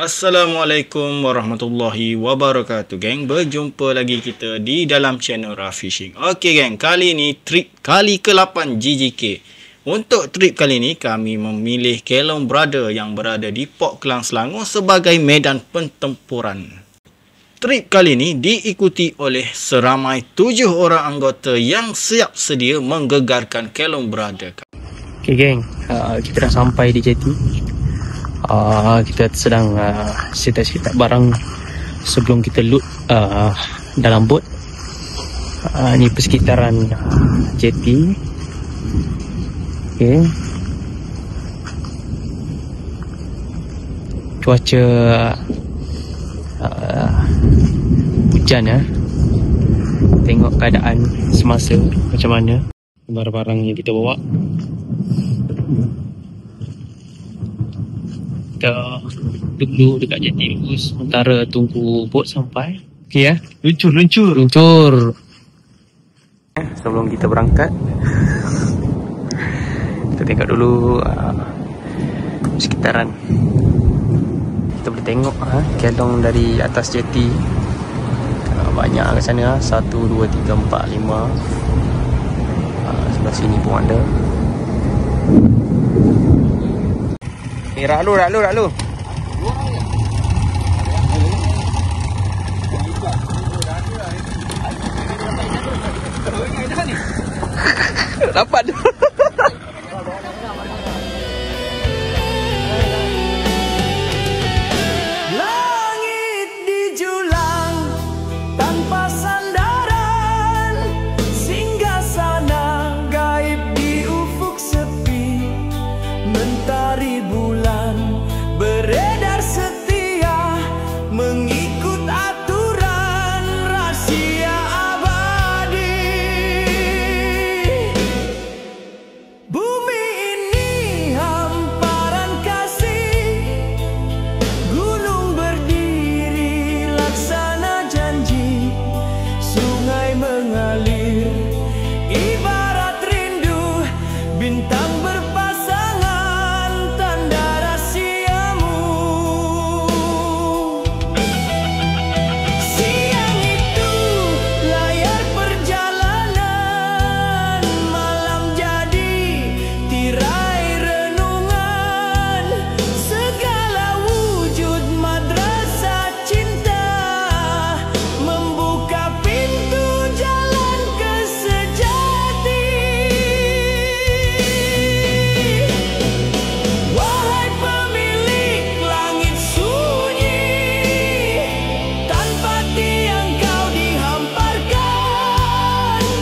Assalamualaikum warahmatullahi wabarakatuh, geng. Berjumpa lagi kita di dalam channel Rah Fishing. Okey, geng. Kali ni trip kali ke-8 GGK. Untuk trip kali ni kami memilih Kelong Brother yang berada di Port Klang, Selangor sebagai medan pertempuran. Trip kali ni diikuti oleh seramai 7 orang anggota yang siap sedia menggegarkan Kelong Brother. Okey, geng. Kita dah sampai di jeti. Kita sedang set-up barang sebelum kita load dalam bot. Ni persekitaran jeti. Okay. Cuaca hujan ya. Tengok keadaan semasa macam mana barang-barang yang kita bawa. Kita duduk dekat jeti dulu sementara tunggu bot sampai. Okey ya. Luncur. Sebelum kita berangkat, kita tengok dulu sekitaran. Kita boleh tengok kelong dari atas jeti. Banyak kat sana. 1, 2, 3, 4, 5. Sebelah sini pun ada. Rak lu. Dapat tu. Langit dijulang tanpa sandaran, singgasana gaib di ufuk sepi, mentari bulan beredar setia, mengikut aturan rahasia abadi. Bumi ini hamparan kasih, gunung berdiri laksana janji, sungai mengalir ibarat rindu, bintang berpasangan tanda rahasiamu. Siang itu layar perjalanan, malam jadi tirai renungan, segala wujud madrasah cinta, membuka pintu jalan ke sejati. Wahai pemilik langit sunyi, tanpa tiang kau dihamparkan,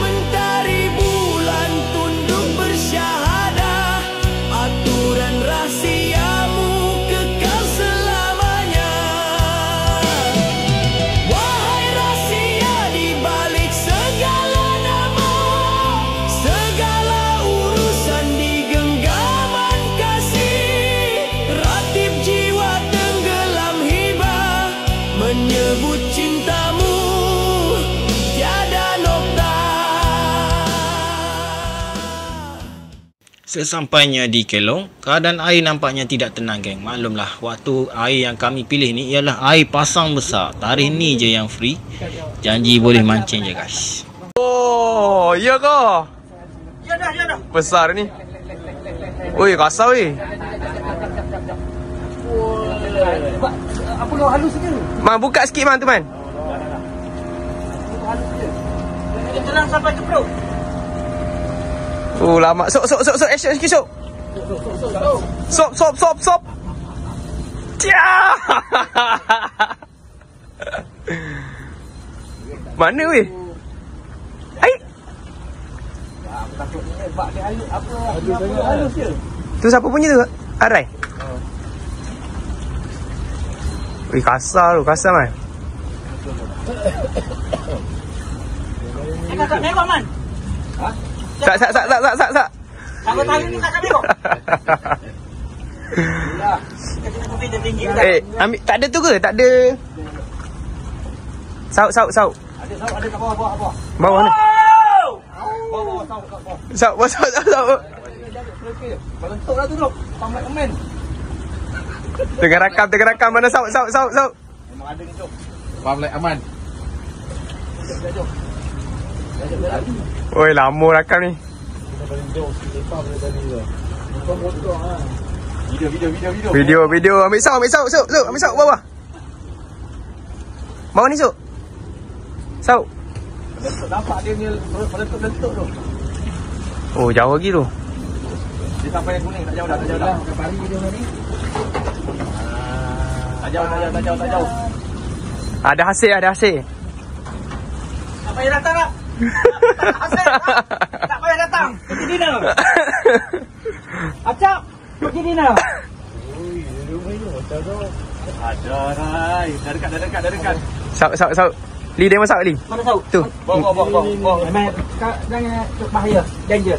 mentari bulan tunduk bersyahadah, aturan rahasiamu kekal selamanya. Wahai rahsia di balik segala nama, segala urusan di genggaman kasih, ratib jiwa tenggelam hibah, menyebut cintamu tiada nokta. Sesampainya di Kelong, keadaan air nampaknya tidak tenang, geng. Maklumlah, waktu air yang kami pilih ni ialah air pasang besar. Tarikh ni je yang free. Janji boleh mancing je, guys. Oh, iya ke? Ya dah. Besar ni. Oi, kasar weh. Apa kau halus sikit ni? Man, buka sikit man tu man. Dia telan sampai ke perut. Oh, lama. Sok. Action sikit sok. Sop. Tia. Mana weh? Ai. Aku takut ni bak dia halus halus je. Tu siapa punya tu? Arai. Weh, kasar man. Kakak merah man. Ha? Tak. Aku tahu ni kakak merah. Yalah. Kita tinggi dah. Ambil tak ada tu ke? Tak ada. Sauk. Ada sauk ada kat bawah. Bawah ni. Bawah sauk. Sauk. Okey. Balentuk lah tu, Dok. Pamat komen. Tengah rakam. Mana Saud. Memang ada ni, Cok. Faham like aman. Oi, lama rakam ni. Kita paling jauh sikit lepas boleh tadi tu. Bukan motor lah. Video. Ambil Saud. Ambil Saud bawah. Bawah ni, Saud. Saud. Nampak dia punya meletup tu. Oh, jauh lagi tu. Dia sampai yang kuning, tak jauh dah. Berapa hari dia ni? Tak jauh. Ada hasil. Tak payah datang tak? Tak payah datang. Pergi dinner. Acap, pergi dinner. Ui, dia rumah ni macam tu. Ada Rai. Dah dekat. Saud. Li, dia masak Li. Mana Saud? Tu. Bawa. Jangan bahaya. Danger.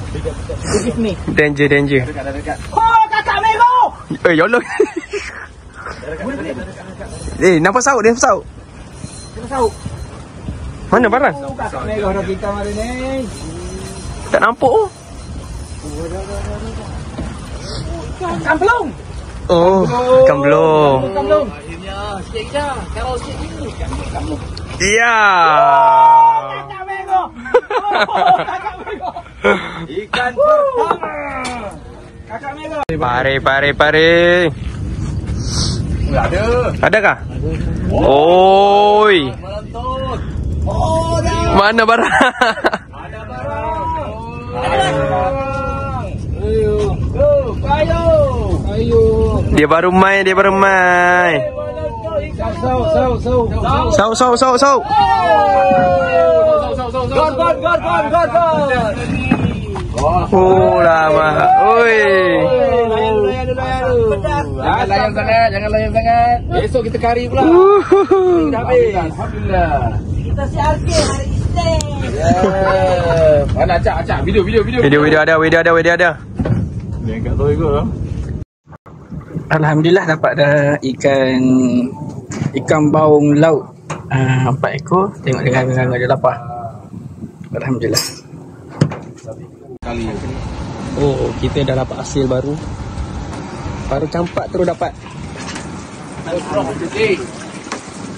Give me. Danger. Dah dekat. Oh, kakak Mego! Yolong. Nampak Saud. Kita Saud. Mana barang? Kakak Mego dah kita hari ni. Tak nampak oh. Ikan belum. Oh, ikan belum. Akhirnya sikit je. Kalau sikit ni. Ikan belum. Iya. Kakak Mego. Ikan pertama. Kakak Mego. Pare. Ada kah? Oi. Melantut. Oh, dah. Mana barang? Ada barang. Ayo. Dia baru main. Saud. God. Oh, lama. Oi. Jangan layan sangat. Besok kita kari pula. Dah habis. Alhamdulillah. Kita CRK hari Isnin. Mana acak. Video. Video ada. Dia kat tu ikut lah. Alhamdulillah dapat dah ikan baung laut 4 ekor. Tengok dia dia lapar. Alhamdulillah. Oh, kita dah dapat hasil baru. Baru campak terus dapat.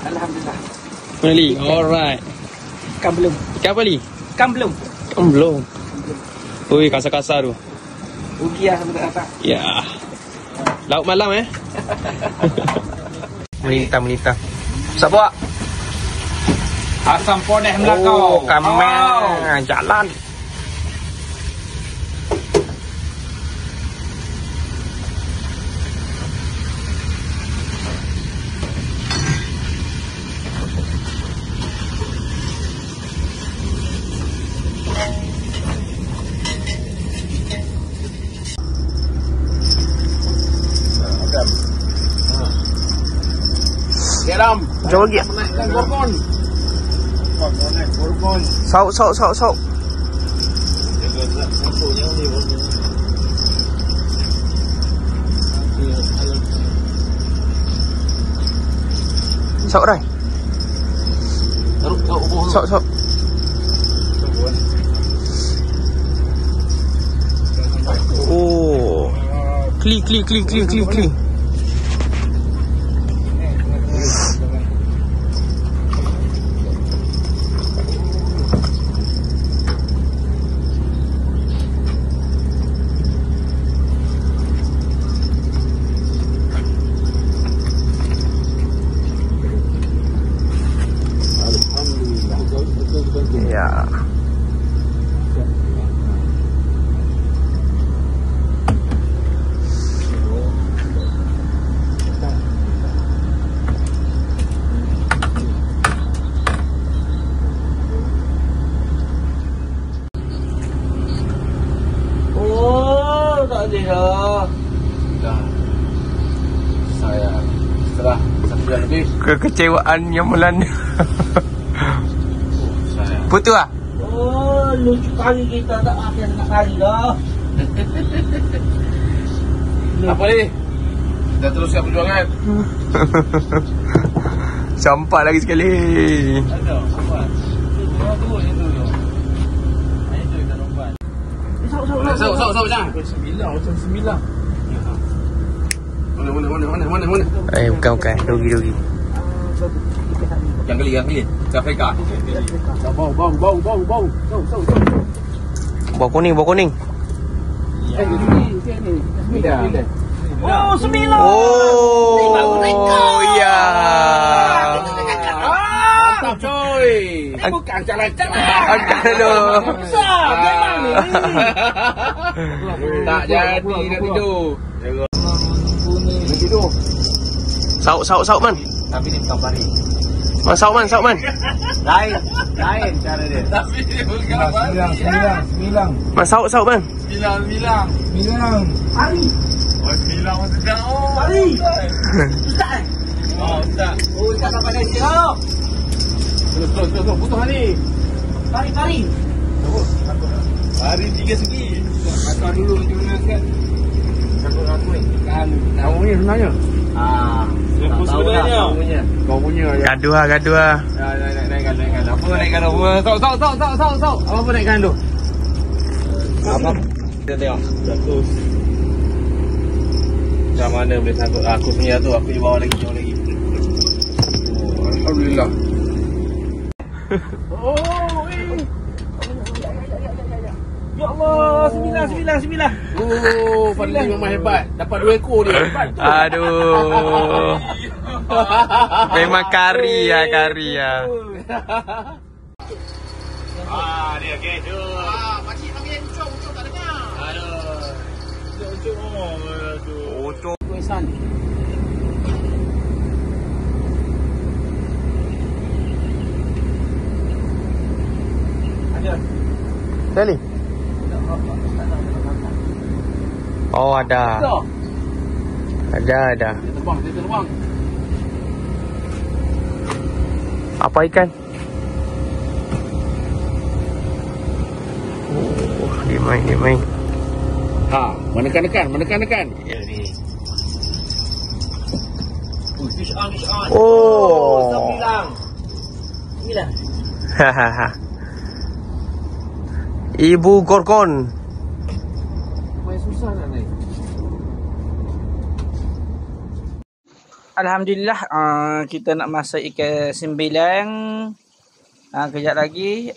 Alhamdulillah. Really? Alright. Ikan belum. Ikan apa ni? Ikan belum. Belum. Ui, kasar-kasar tu. Rugi lah sampai tak datang. Ya. Laut malam Melintang. Siap buat? Asam podeh melakau. Oh, kamar. Jalan. Garam. Jauh lagi. Gorgon. Saud. Saud Rai. Saud. Oh. Klik. Ya. Oh, tak boleh dah. Dah. Saya setelah 1 bulan lebih. Kekecewaan yang melanda. Putu ah? Oh, lucu kali kita tak akhir nak kali dah. Apa ni? Kita teruskan perjuangan. Campak lagi sekali. Ada, apa? Dua je tu. Ini tu kita lompat. Sok jangan. 9 macam 9. Mana? Bukan. Rugi. Yang kali. Kafeka. Bau. Bau kuning. Oh, 9. Oh, ya. Mantap coy. Ini bukan jalan-jalan. Aduh. Besar, memang ni. Tak jadi nak tidur. Nak tidur. Sauk man. Tapi ni bukan pari. Man, sauk man. Lain cara dia. Tapi dia bukan pari. 9. Man, sauk man. 9. Pari. Oh, 9 masih jauh. Pari. Ustaz. Oh, Ustaz. Oh, Ustaz tak pandai dia. Terus. Putus ni. Pari. Pari 3 segi. Kakak dulu macam mana kan? Kakak aku ni. Kan, tahu ni sebenarnya. Tahu sebenarnya. Kau punya. Gaduh lah. Naikkan. Apa naikkan tu? Sok. Apa naikkan tu? Apa? Kita tengok. 100. Macam mana boleh sangkut aku punya tu, aku di bawah lagi, jauh lagi. Oh, alhamdulillah. Ya Allah, 9. Oh, Fadli memang hebat. Dapat 2 ekor dia. Hebat tu. Aduh. Memang kari ya. Dia okey tu. Pakcik panggil ucap tak dengar. Aduh. Ucap. Kuisan. Ada. Tali. Oh, ada. Ada. Dia terbang. Apa ikan? Oh, dia main. Menekan. Ya ni. Fish on. Oh. 9. Hahaha. Ibu Gorgon. Main susah nak naik. Alhamdulillah, kita nak masak ikan sembilang. Kejap lagi.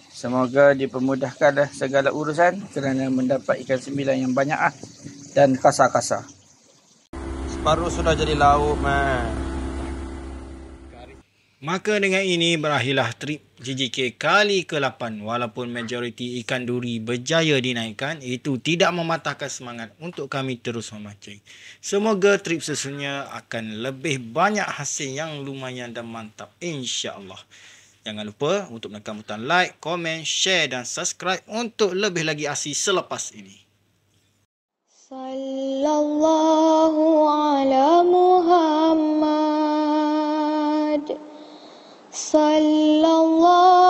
Semoga dipermudahkanlah segala urusan kerana mendapat ikan sembilang yang banyak dan kasar-kasar. Separuh sudah jadi lauk, man. Maka dengan ini berakhirlah trip JJK kali ke-8. Walaupun majoriti ikan duri berjaya dinaikkan, itu tidak mematahkan semangat untuk kami terus memancing. Semoga trip seterusnya akan lebih banyak hasil yang lumayan dan mantap, insya-Allah. Jangan lupa untuk menekan butang like, komen, share dan subscribe untuk lebih lagi aksi selepas ini. Sallallahu ala Muhammad. Sallallahu